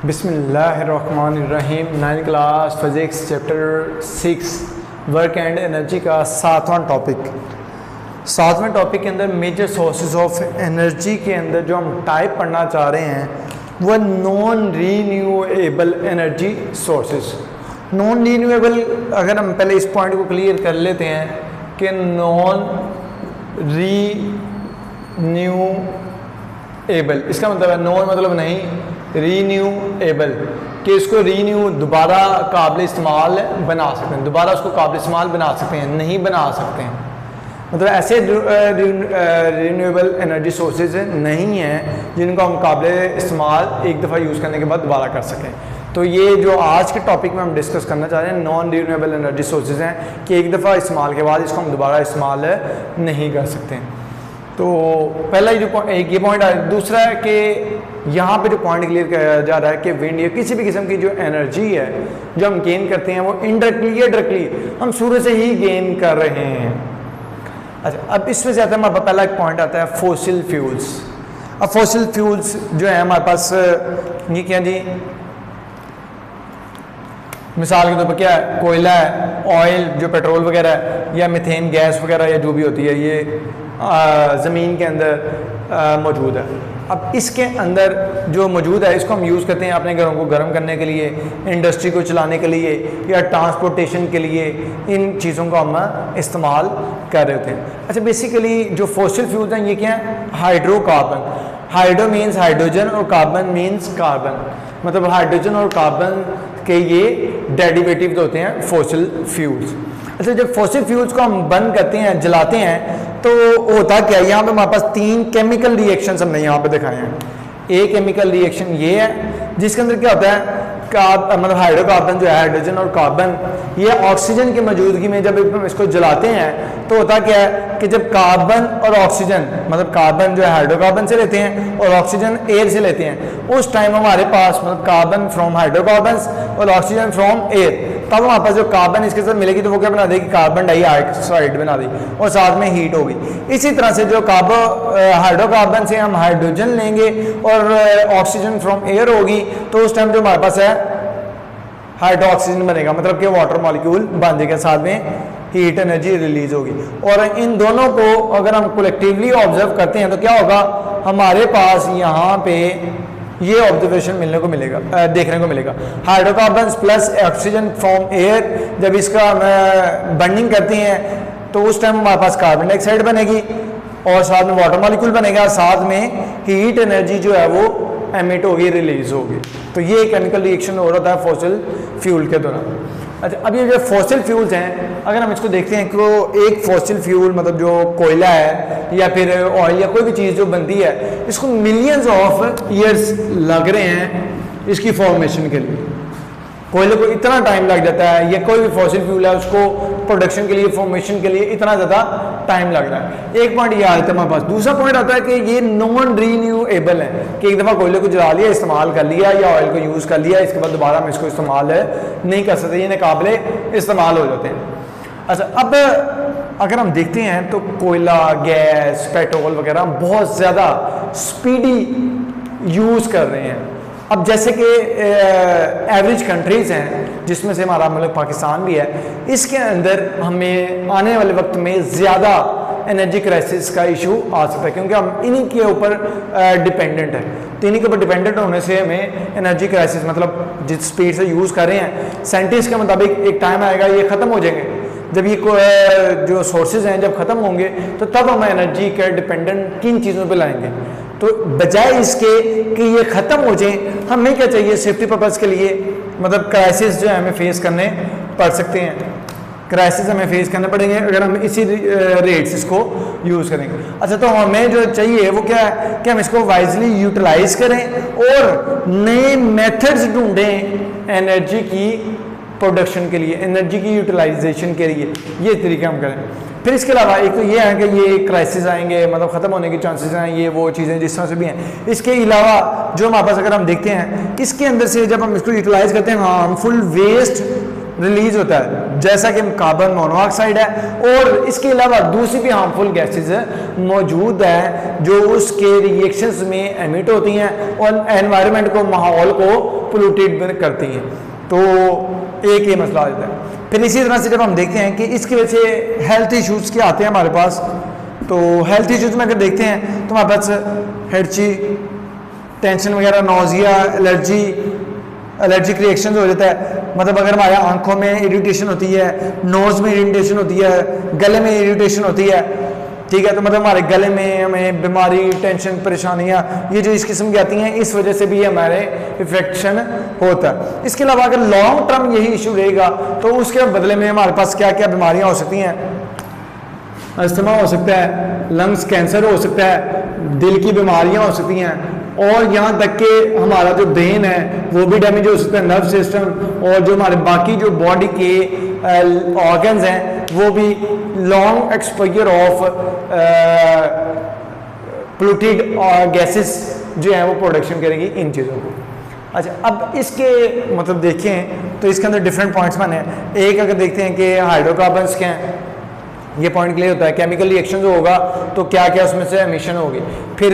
बिस्मिल्लाहिर्रहमानिर्रहीम 9th class physics chapter 6 work and energy का सातवां टॉपिक के अंदर मेजर सोर्सेज ऑफ एनर्जी के अंदर जो हम टाइप पढ़ना चाह रहे हैं वह non renewable energy sources. Non renewable, अगर हम पहले इस पॉइंट को क्लियर कर लेते हैं कि नॉन रीन्यूएबल इसका मतलब है नॉन मतलब नहीं, रीन्यूएबल कि इसको रीन्यू दोबारा काबिल इस्तेमाल बना सकते हैं, दोबारा उसको काबिल इस्तेमाल बना सकते हैं, नहीं बना सकते हैं। मतलब ऐसे रीन्यूएबल एनर्जी सोर्सेज नहीं हैं जिनको हम काबिल इस्तेमाल एक दफ़ा यूज़ करने के बाद दोबारा कर सकें। तो ये जो आज के टॉपिक में हम डिस्कस करना चाह रहे हैं नॉन रीन्यूएबल एनर्जी सोर्सेज हैं कि एक दफ़ा इस्तेमाल के बाद इसको हम दोबारा इस्तेमाल नहीं कर सकते। तो पहला जो एक ये पॉइंट है। दूसरा है कि यहाँ पे जो पॉइंट क्लियर किया जा रहा है कि विंड या किसी भी किस्म की जो एनर्जी है जो हम गेन करते हैं वो इनडायरेक्टली या डायरेक्टली हम सूर्य से ही गेन कर रहे हैं। अच्छा, अब इसमें से आता है हमारे पास पहला एक पॉइंट आता है फॉसिल फ्यूल्स। अब फॉसिल फ्यूल्स जो है हमारे पास ये क्या जी, मिसाल के तौर पर क्या है, कोयला है, ऑयल जो पेट्रोल वगैरह है या मीथेन गैस वगैरह या जो भी होती है ये ज़मीन के अंदर मौजूद है। अब इसके अंदर जो मौजूद है इसको हम यूज़ करते हैं अपने घरों को गर्म करने के लिए, इंडस्ट्री को चलाने के लिए या ट्रांसपोर्टेशन के लिए, इन चीज़ों को हम इस्तेमाल कर रहे होते हैं। अच्छा, बेसिकली जो फॉसिल फ्यूल्स हैं ये क्या है, हाइड्रोकार्बन। हाइड्रो मीन्स हाइड्रोजन और कार्बन मीन्स कार्बन, मतलब हाइड्रोजन और कार्बन के ये डेरिवेटिव्स होते हैं फॉसिल फ्यूल्स। अच्छा, जब फॉसिल फ्यूल्स को हम बंद करते हैं, जलाते हैं, तो होता क्या है, यहाँ पे हमारे पास तीन केमिकल रिएक्शंस हमने यहाँ पे दिखाए हैं। एक केमिकल रिएक्शन ये है जिसके अंदर क्या होता है, मतलब हाइड्रोकार्बन जो है, हाइड्रोजन और कार्बन, ये ऑक्सीजन की मौजूदगी में जब हम इसको जलाते हैं तो होता क्या है कि जब कार्बन और ऑक्सीजन, मतलब कार्बन जो है हाइड्रोकार्बन से लेते हैं और ऑक्सीजन एयर से लेते हैं, उस टाइम हमारे पास मतलब कार्बन फ्रॉम हाइड्रोकार्बन और ऑक्सीजन फ्रॉम एयर, तब हमारे पास जो कार्बन इसके साथ मिलेगी तो वो क्या बना देगी, कार्बन डाइऑक्साइड बना देगी और साथ में हीट होगी। इसी तरह से जो हाइड्रोकार्बन से हम हाइड्रोजन लेंगे और ऑक्सीजन फ्रॉम एयर होगी तो उस टाइम जो हमारे पास है हाइड्रो ऑक्सीजन बनेगा, मतलब कि वाटर मॉलिक्यूल बन जाएगा, साथ में हीट एनर्जी रिलीज होगी। और इन दोनों को अगर हम कलेक्टिवली ऑब्जर्व करते हैं तो क्या होगा, हमारे पास यहाँ पे ये ऑब्जर्वेशन देखने को मिलेगा। Hydrocarbon plus oxygen from air, जब इसका बर्निंग करते हैं तो उस टाइम हमारे पास कार्बन डाइऑक्साइड बनेगी और साथ में वाटर मॉलिक्यूल बनेगा, साथ में हीट एनर्जी जो है वो एमिट होगी, रिलीज होगी। तो ये केमिकल रिएक्शन हो रहा था फॉसिल फ्यूल के दौरान। अच्छा, अब ये जो फॉसिल फ्यूल्स हैं, अगर हम इसको देखते हैं कि एक फॉसिल फ्यूल मतलब जो कोयला है या फिर ऑयल या कोई भी चीज़ जो बनती है, इसको मिलियंस ऑफ ईयर्स लग रहे हैं इसकी फॉर्मेशन के लिए। कोयले को इतना टाइम लग जाता है, या कोई भी फॉसिल फ्यूल है उसको प्रोडक्शन के लिए, फॉर्मेशन के लिए इतना ज़्यादा टाइम लग रहा है। एक पॉइंट ये आता है हमारे पास। दूसरा पॉइंट आता है कि ये नॉन रीन्यूएबल है कि एक दफ़ा कोयले को जला लिया, इस्तेमाल कर लिया या ऑयल को यूज़ कर लिया, इसके बाद दोबारा हम इसको इस्तेमाल नहीं कर सकते, ये नाकाबिले इस्तेमाल हो जाते हैं। अच्छा, अब अगर हम देखते हैं तो कोयला, गैस, पेट्रोल वगैरह बहुत ज़्यादा स्पीडी यूज़ कर रहे हैं। अब जैसे कि एवरेज कंट्रीज़ हैं जिसमें से हमारा मुल्क पाकिस्तान भी है, इसके अंदर हमें आने वाले वक्त में ज़्यादा एनर्जी क्राइसिस का इशू आ सकता है क्योंकि हम इन्हीं के ऊपर डिपेंडेंट है। तो इन्हीं के ऊपर डिपेंडेंट होने से हमें एनर्जी क्राइसिस, मतलब जिस स्पीड से यूज़ कर रहे हैं, साइंटिस्ट के मुताबिक एक टाइम आएगा ये ख़त्म हो जाएंगे। जब ये जो सोर्सेज हैं जब ख़त्म होंगे तो तब हम एनर्जी के डिपेंडेंट किन चीज़ों पे लाएंगे। तो बजाय इसके कि ये ख़त्म हो जाए, हमें क्या चाहिए सेफ्टी पर्पज़ के लिए, मतलब क्राइसिस जो है हमें फेस करने पड़ सकते हैं, क्राइसिस हमें फेस करने पड़ेंगे अगर हम इसी रेट से इसको यूज़ करेंगे। अच्छा, तो हमें जो चाहिए वो क्या है कि हम इसको वाइजली यूटिलाइज करें और नए मेथड्स ढूंढें एनर्जी की प्रोडक्शन के लिए, एनर्जी की यूटिलाइजेशन के लिए, ये तरीके हम करें। फिर इसके अलावा एक तो ये है कि ये क्राइसिस आएंगे, मतलब ख़त्म होने के चांसेस हैं, ये वो चीज़ें जिस तरह से भी हैं। इसके अलावा जो हमारे पास अगर हम देखते हैं, इसके अंदर से जब हम इसको यूटिलाइज करते हैं हार्मफुल वेस्ट रिलीज होता है, जैसा कि कार्बन मोनोऑक्साइड है, और इसके अलावा दूसरी भी हार्मफुल गैसेज मौजूद है जो उसके रिएक्शंस में एमिट होती हैं और एनवायरनमेंट को, माहौल को पोल्यूटेड करती हैं। तो एक ये मसला आ जाता है। फिर इसी तरह से जब हम देखते हैं कि इसकी वजह से हेल्थ इश्यूज़ के आते हैं हमारे पास, तो हेल्थ इश्यूज़ में अगर देखते हैं तो हमारे पास हेडची, टेंशन वगैरह, नोजिया, एलर्जिक रिएक्शन हो जाता है। मतलब अगर हमारे आंखों में इरिटेशन होती है, नोज़ में इरिटेशन होती है, गले में इरिटेशन होती है, ठीक है, तो मतलब हमारे गले में हमें बीमारी, टेंशन, परेशानियां ये जो इस किस्म की आती हैं, इस वजह से भी हमारे इन्फेक्शन होता है। इसके अलावा अगर लॉन्ग टर्म यही इशू रहेगा तो उसके बदले में हमारे पास क्या क्या बीमारियां हो सकती हैं। अस्थमा हो सकता है, लंग्स कैंसर हो सकता है, दिल की बीमारियां हो सकती हैं, और यहाँ तक कि हमारा जो ब्रेन है वो भी डैमेज हो सकता है, नर्व सिस्टम, और जो हमारे बाकी जो बॉडी के ऑर्गन्स हैं वो भी long exposure of polluted gases जो है वो प्रोडक्शन करेगी इन चीज़ों को। अच्छा, अब इसके मतलब देखें तो इसके अंदर डिफरेंट पॉइंट्स बने हैं। एक अगर देखते हैं कि हाइड्रोकार्बन्स क्या हैं, ये पॉइंट क्लियर होता है। केमिकल रिएक्शन जो होगा तो क्या क्या उसमें से एमिशन होगी। फिर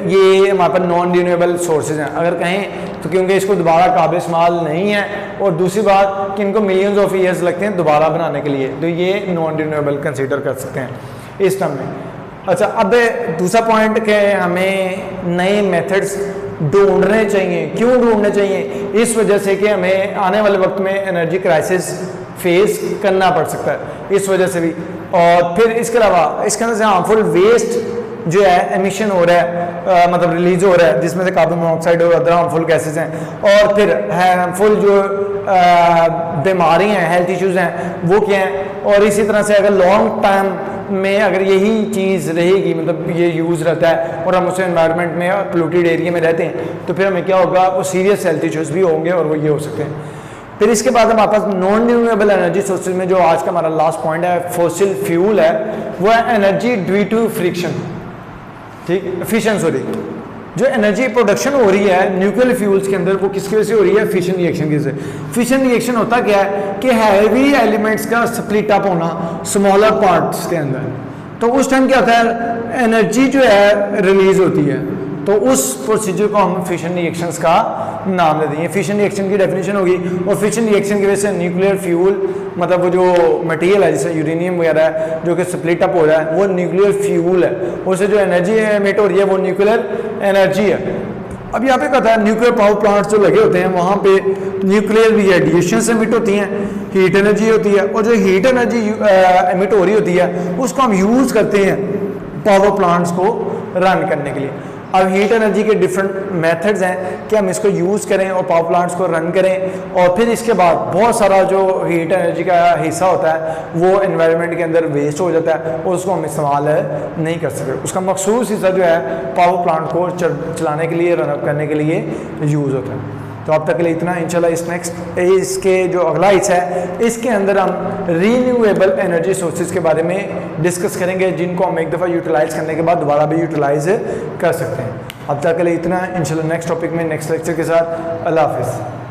ये हमारे पास नॉन रिन्यूएबल सोर्सेज हैं अगर कहें तो, क्योंकि इसको दोबारा काबिल इस्तेमाल नहीं है, और दूसरी बात कि इनको मिलियंस ऑफ ईयर्स लगते हैं दोबारा बनाने के लिए, तो ये नॉन रिन्यूएबल कंसीडर कर सकते हैं इस टर्म में। अच्छा, अब दूसरा पॉइंट कि हमें नए मेथड्स ढूंढने चाहिए। क्यों ढूंढने चाहिए? इस वजह से कि हमें आने वाले वक्त में एनर्जी क्राइसिस फेस करना पड़ सकता है, इस वजह से भी। और फिर इसके अलावा इसके अंदर से हार्मफुल वेस्ट जो है एमिशन हो रहा है, मतलब रिलीज हो रहा है, जिसमें से कार्बन मोनोऑक्साइड और अदर हार्मफुल गैसेज हैं। और फिर हार्मफुल जो बीमारी हैं, हेल्थ इश्यूज़ हैं, वो क्या हैं। और इसी तरह से अगर लॉन्ग टर्म में अगर यही चीज़ रहेगी, मतलब ये यूज़ रहता है और हम उसे एनवायरनमेंट में पोल्यूटेड एरिया में रहते हैं, तो फिर हमें क्या होगा, वो सीरियस हेल्थ इश्यूज़ भी होंगे, और वो ये हो सकते हैं। फिर इसके बाद हमारे पास नॉन रिन्यूएबल एनर्जी सोर्सेज में जो आज का हमारा लास्ट पॉइंट है, फॉसिल फ्यूल है, वो है एनर्जी ड्यू टू फ्रिक्शन, ठीक, फिशन, सॉरी। जो एनर्जी प्रोडक्शन हो रही है न्यूक्लियर फ्यूल्स के अंदर, वो किसकी वजह से हो रही है? फिशन रिएक्शन की वजह से। फिशन रिएक्शन होता क्या है कि हैवी एलिमेंट्स का स्प्लिट अप होना स्मॉलर पार्ट्स के अंदर, तो उस टाइम क्या होता है, एनर्जी जो है रिलीज होती है। तो उस प्रोसीजर को हम फिशन रिएक्शंस का नाम देते हैं। फिशन रिएक्शन की डेफिनेशन होगी, और फिशन रिएक्शन की वजह से न्यूक्लियर फ्यूल, मतलब वो जो मटेरियल है जैसे यूरेनियम वगैरह है जो कि स्प्लिट अप हो रहा है, वो न्यूक्लियर फ्यूल है, उससे जो एनर्जी एमिट हो रही है वो न्यूक्लियर एनर्जी है। अब यहाँ पे कहता है न्यूक्लियर पावर प्लांट्स जो लगे होते हैं वहाँ पे न्यूक्लियर रेडिएशन से एमिट होती हैं, हीट एनर्जी होती है, और जो हीट एनर्जी एमिट हो रही होती है उसको हम यूज़ करते हैं पावर प्लांट्स को रन करने के लिए। अब हीट एनर्जी के डिफरेंट मेथड्स हैं कि हम इसको यूज़ करें और पावर प्लांट्स को रन करें, और फिर इसके बाद बहुत सारा जो हीट एनर्जी का हिस्सा होता है वो एनवायरनमेंट के अंदर वेस्ट हो जाता है, और उसको हम इस्तेमाल नहीं कर सकते। उसका मखसूस हिस्सा जो है पावर प्लांट को चलाने के लिए, रनअप करने के लिए यूज़ होता है। तो अब तक के लिए इतना। इंशाल्लाह इसके जो अगला हिस्सा है इसके अंदर हम रीन्यूएबल एनर्जी सोर्सेज के बारे में डिस्कस करेंगे, जिनको हम एक दफ़ा यूटिलाइज़ करने के बाद दोबारा भी यूटिलाइज़ कर सकते हैं। अब तक के लिए इतना। इंशाल्लाह नेक्स्ट टॉपिक में नेक्स्ट लेक्चर के साथ। अल्लाह हाफिज़।